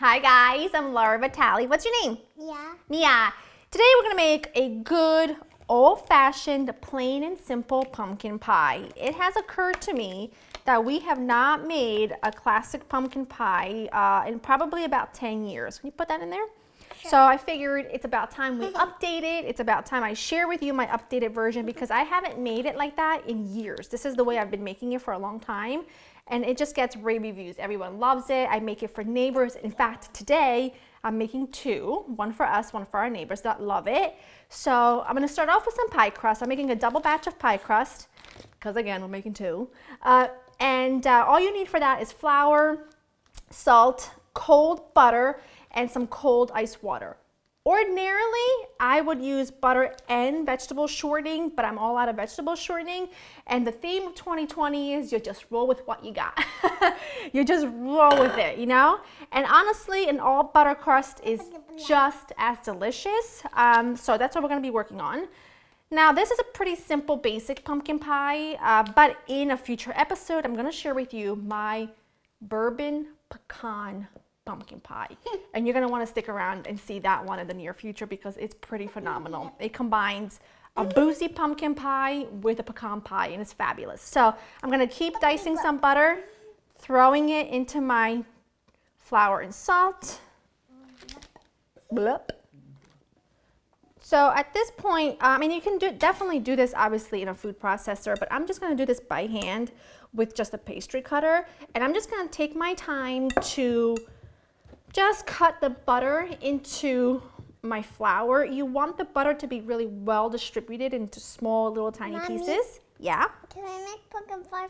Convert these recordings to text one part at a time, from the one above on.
Hi guys, I'm Laura Vitale. What's your name? Mia. Today we're gonna make a good old-fashioned plain and simple pumpkin pie. It has occurred to me that we have not made a classic pumpkin pie in probably about 10 years. Can you put that in there? Sure. So I figured it's about time we update it. It's about time I share with you my updated version because I haven't made it like that in years. This is the way I've been making it for a long time. And it just gets rave reviews. Everyone loves it. I make it for neighbors. In fact, today I'm making two, one for us, one for our neighbors that love it. So I'm gonna start off with some pie crust. I'm making a double batch of pie crust because again, we're making two. All you need for that is flour, salt, cold butter, and some cold ice water. Ordinarily, I would use butter and vegetable shortening, but I'm all out of vegetable shortening. And the theme of 2020 is you just roll with what you got. You just roll with it, you know? And honestly, an all butter crust is just as delicious. So that's what we're gonna be working on. Now, this is a pretty simple, basic pumpkin pie, but in a future episode, I'm gonna share with you my bourbon pecan pumpkin pie. And you're gonna wanna stick around and see that one in the near future because it's pretty phenomenal. It combines a boozy pumpkin pie with a pecan pie and it's fabulous. So I'm gonna keep dicing some butter, throwing it into my flour and salt. Blup. So at this point, and you can definitely do this obviously in a food processor, but I'm just gonna do this by hand with just a pastry cutter. And I'm just gonna take my time to just cut the butter into my flour. You want the butter to be really well distributed into small little tiny pieces. Yeah? Can I make pumpkin pie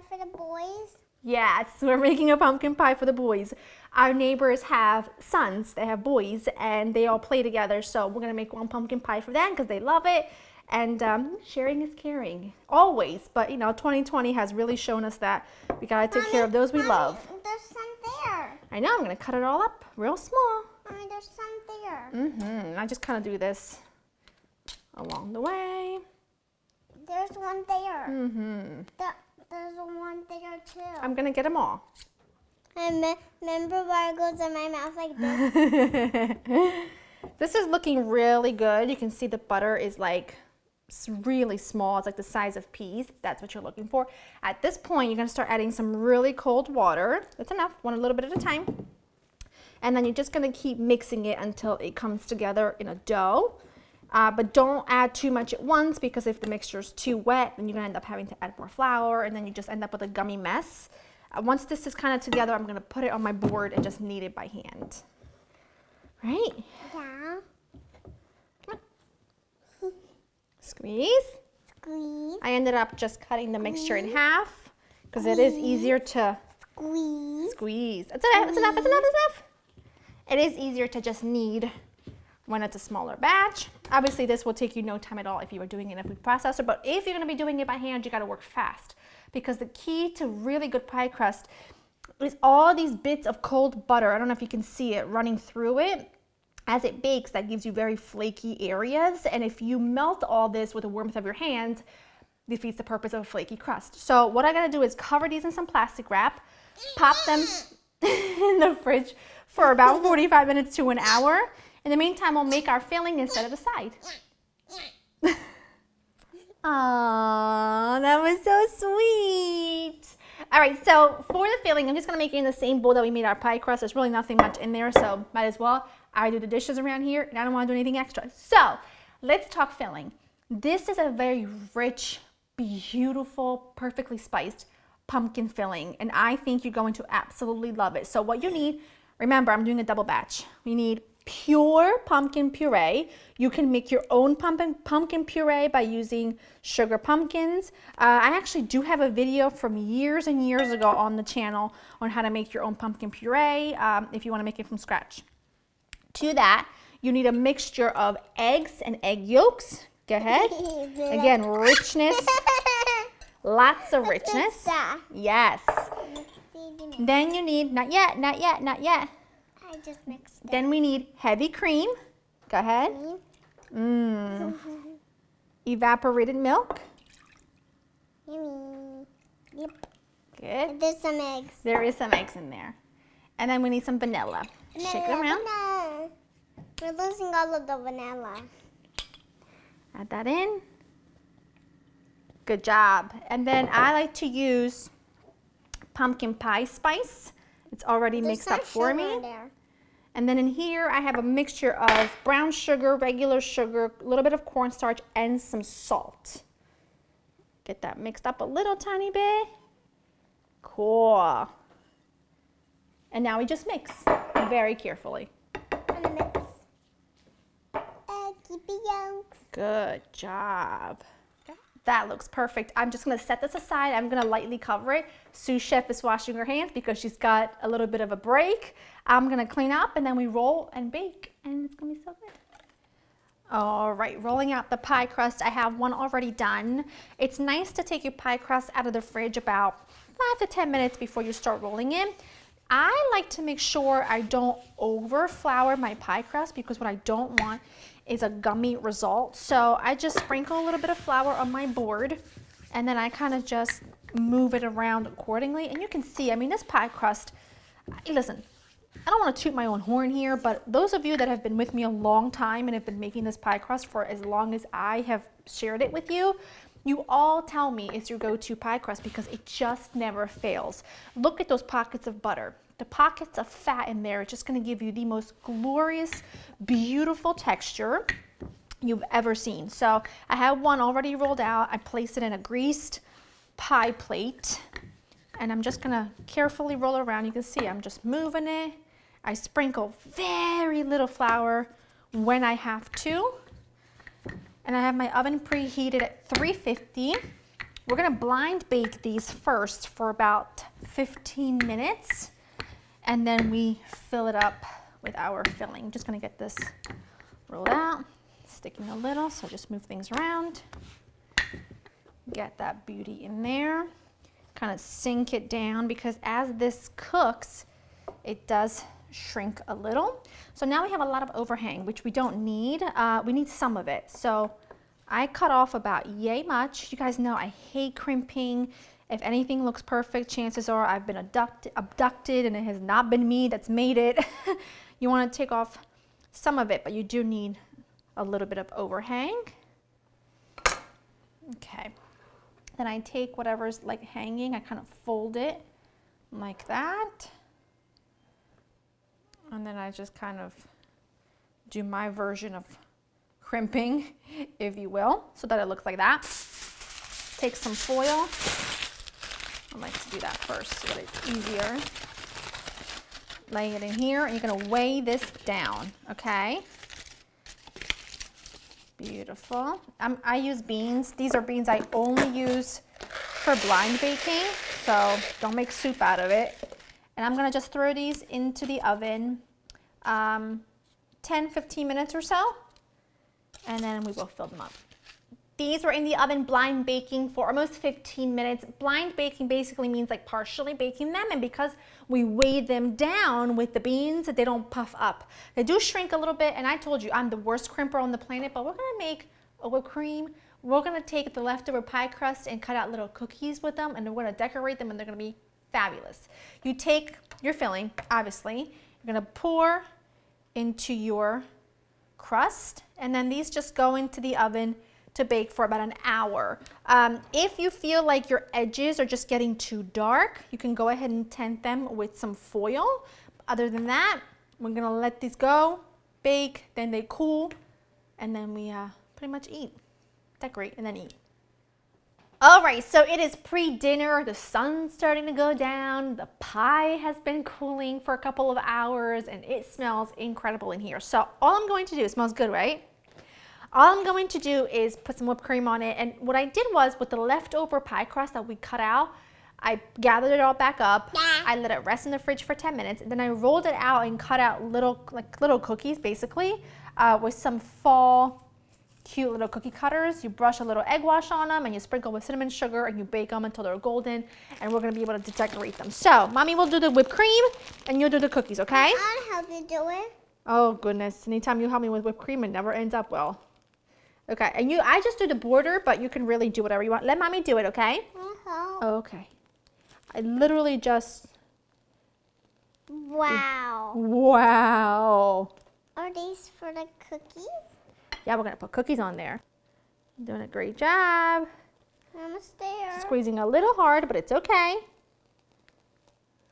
for the boys? Yes, we're making a pumpkin pie for the boys. Our neighbors have sons, they have boys, and they all play together. So we're gonna make one pumpkin pie for them because they love it. And sharing is caring, always. But you know, 2020 has really shown us that we gotta take care of those we love. There's some there. I know, I'm gonna cut it all up real small. Mommy, there's some there. I just kind of do this along the way. There's one there. There's one there too. I'm gonna get them all. I remember where it goes in my mouth like this. This is looking really good. You can see the butter is like really small. It's like the size of peas. That's what you're looking for. At this point, you're gonna start adding some really cold water. That's enough, one a little bit at a time. And then you're just gonna keep mixing it until it comes together in a dough. But don't add too much at once because if the mixture is too wet, then you're gonna end up having to add more flour and then you just end up with a gummy mess. Once this is kind of together, I'm gonna put it on my board and just knead it by hand. Right? Yeah. Come on. Squeeze. Squeeze. I ended up just cutting the mixture in half because it is easier to squeeze. That's enough, that's enough, that's enough, that's enough. It is easier to just knead when it's a smaller batch. Obviously, this will take you no time at all if you were doing it in a food processor, but if you're gonna be doing it by hand, you gotta work fast because the key to really good pie crust is all these bits of cold butter. I don't know if you can see it running through it. As it bakes, that gives you very flaky areas. And if you melt all this with the warmth of your hands, defeats the purpose of a flaky crust. So what I gotta do is cover these in some plastic wrap, pop them in the fridge for about 45 minutes to an hour. In the meantime, we'll make our filling and set it aside. Aww, that was so sweet. All right, so for the filling, I'm just gonna make it in the same bowl that we made our pie crust. There's really nothing much in there, so might as well. I do the dishes around here, and I don't wanna do anything extra. So let's talk filling. This is a very rich, beautiful, perfectly spiced pumpkin filling, and I think you're going to absolutely love it. So what you need, remember, I'm doing a double batch. We need pure pumpkin puree. You can make your own pumpkin puree by using sugar pumpkins. I actually do have a video from years and years ago on the channel on how to make your own pumpkin puree if you want to make it from scratch. To that, you need a mixture of eggs and egg yolks. Go ahead. Again, richness. Lots of richness. Yes. Then you need, not yet, not yet, not yet. I just mixed it. Then we need heavy cream. Go ahead. Evaporated milk. Yummy. Yep. Good. There's some eggs. There is some eggs in there. And then we need some vanilla. Shake it around. We're losing all of the vanilla. Add that in. Good job. And then I like to use pumpkin pie spice. It's already mixed up for me. And then in here I have a mixture of brown sugar, regular sugar, a little bit of cornstarch, and some salt. Get that mixed up a little tiny bit. Cool. And now we just mix very carefully. Good job. That looks perfect. I'm just gonna set this aside. I'm gonna lightly cover it. Sous Chef is washing her hands because she's got a little bit of a break. I'm gonna clean up and then we roll and bake and it's gonna be so good. All right, rolling out the pie crust. I have one already done. It's nice to take your pie crust out of the fridge about 5 to 10 minutes before you start rolling it. I like to make sure I don't over flour my pie crust because what I don't want is a gummy result. So I just sprinkle a little bit of flour on my board and then I kind of just move it around accordingly. And you can see, I mean, this pie crust, listen, I don't want to toot my own horn here, but those of you that have been with me a long time and have been making this pie crust for as long as I have shared it with you, you all tell me it's your go-to pie crust because it just never fails. Look at those pockets of butter. The pockets of fat in there are just going to give you the most glorious, beautiful texture you've ever seen. So I have one already rolled out. I place it in a greased pie plate and I'm just going to carefully roll around. You can see I'm just moving it. I sprinkle very little flour when I have to. And I have my oven preheated at 350. We're gonna blind bake these first for about 15 minutes. And then we fill it up with our filling. Just gonna get this rolled out, sticking a little, so just move things around. Get that beauty in there. Kind of sink it down because as this cooks, it does shrink a little. So now we have a lot of overhang, which we don't need. We need some of it. So I cut off about yay much. You guys know I hate crimping. If anything looks perfect, chances are I've been abducted and it has not been me that's made it. You want to take off some of it, but you do need a little bit of overhang. Okay. Then I take whatever's like hanging, I kind of fold it like that. And then I just kind of do my version of crimping, if you will, so that it looks like that. Take some foil. I like to do that first so that it's easier. Lay it in here and you're gonna weigh this down, okay? Beautiful. I use beans. These are beans I only use for blind baking, so don't make soup out of it. And I'm gonna just throw these into the oven 10-15 minutes or so, and then we will fill them up. These were in the oven blind baking for almost 15 minutes. Blind baking basically means like partially baking them, and because we weighed them down with the beans, they don't puff up. They do shrink a little bit, and I told you I'm the worst crimper on the planet, but we're gonna make a whipped cream. We're gonna take the leftover pie crust and cut out little cookies with them, and we're gonna decorate them, and they're gonna be fabulous. You take your filling, obviously, you're gonna pour into your crust, and then these just go into the oven to bake for about an hour. If you feel like your edges are just getting too dark, you can go ahead and tint them with some foil. Other than that, we're gonna let these go, bake, then they cool, and then we pretty much eat, decorate, and then eat. All right, so it is pre-dinner, the sun's starting to go down, the pie has been cooling for a couple of hours, and it smells incredible in here. So all I'm going to do, it smells good, right? All I'm going to do is put some whipped cream on it, and what I did was with the leftover pie crust that we cut out, I gathered it all back up, I let it rest in the fridge for 10 minutes, and then I rolled it out and cut out little cookies basically with some fall cute little cookie cutters. You brush a little egg wash on them and you sprinkle with cinnamon sugar and you bake them until they're golden, and we're gonna be able to decorate them. So mommy will do the whipped cream and you'll do the cookies, okay? I'll help you do it. Oh goodness, anytime you help me with whipped cream, it never ends up well. Okay, and I just do the border, but you can really do whatever you want. Let mommy do it, okay? Uh-huh. Okay. I literally just Wow. Wow. Are these for the cookies? Yeah, we're gonna put cookies on there. You're doing a great job. Almost there. Squeezing a little hard, but it's okay.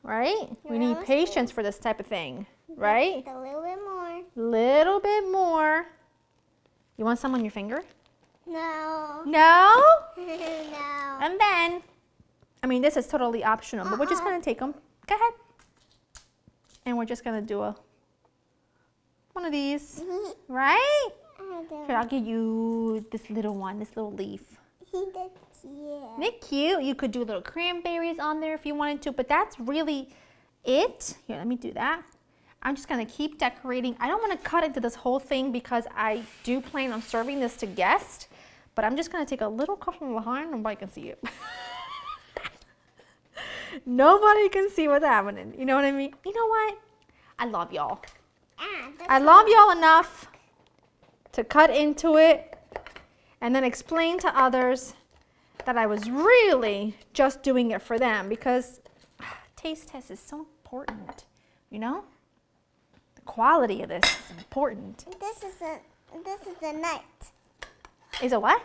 Right? We You're need almost patience for this type of thing, right? A little bit more. Little bit more. You want some on your finger? No. No? No. And then, I mean, this is totally optional, but we're just gonna take them. Go ahead. And we're just gonna do one of these, right? Here, I'll give you this little one, this little leaf. That's cute. Isn't it cute? You could do little cranberries on there if you wanted to, but that's really it. Here, let me do that. I'm just gonna keep decorating. I don't wanna cut into this whole thing because I do plan on serving this to guests, but I'm just gonna take a little cut from behind. Nobody can see it. Nobody can see what's happening. You know what I mean? You know what? I love y'all. I love y'all enough to cut into it and then explain to others that I was really just doing it for them, because taste test is so important, you know? The quality of this is important. This is a nut. Is it what?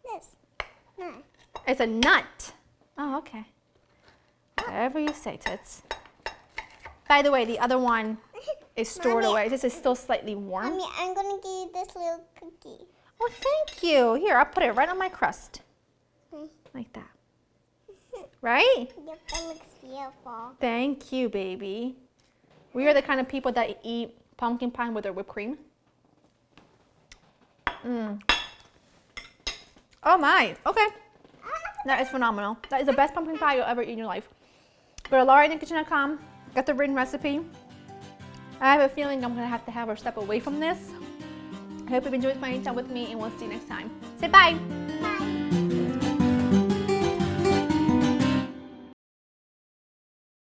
This. Nut. It's a nut. Oh, okay. Whatever you say, Tits. By the way, the other one is stored Mommy, away. This is still slightly warm. Mommy, I'm gonna give you this little cookie. Oh, thank you. Here, I'll put it right on my crust. Okay. Like that. Right? Yep, that looks beautiful. Thank you, baby. We are the kind of people that eat pumpkin pie with their whipped cream. Oh my, okay. That is phenomenal. That is the best pumpkin pie you'll ever eat in your life. Go to laurainthekitchen.com, get the written recipe. I have a feeling I'm gonna have to have her step away from this. I hope you've enjoyed spending time with me, and we'll see you next time. Say bye. Bye.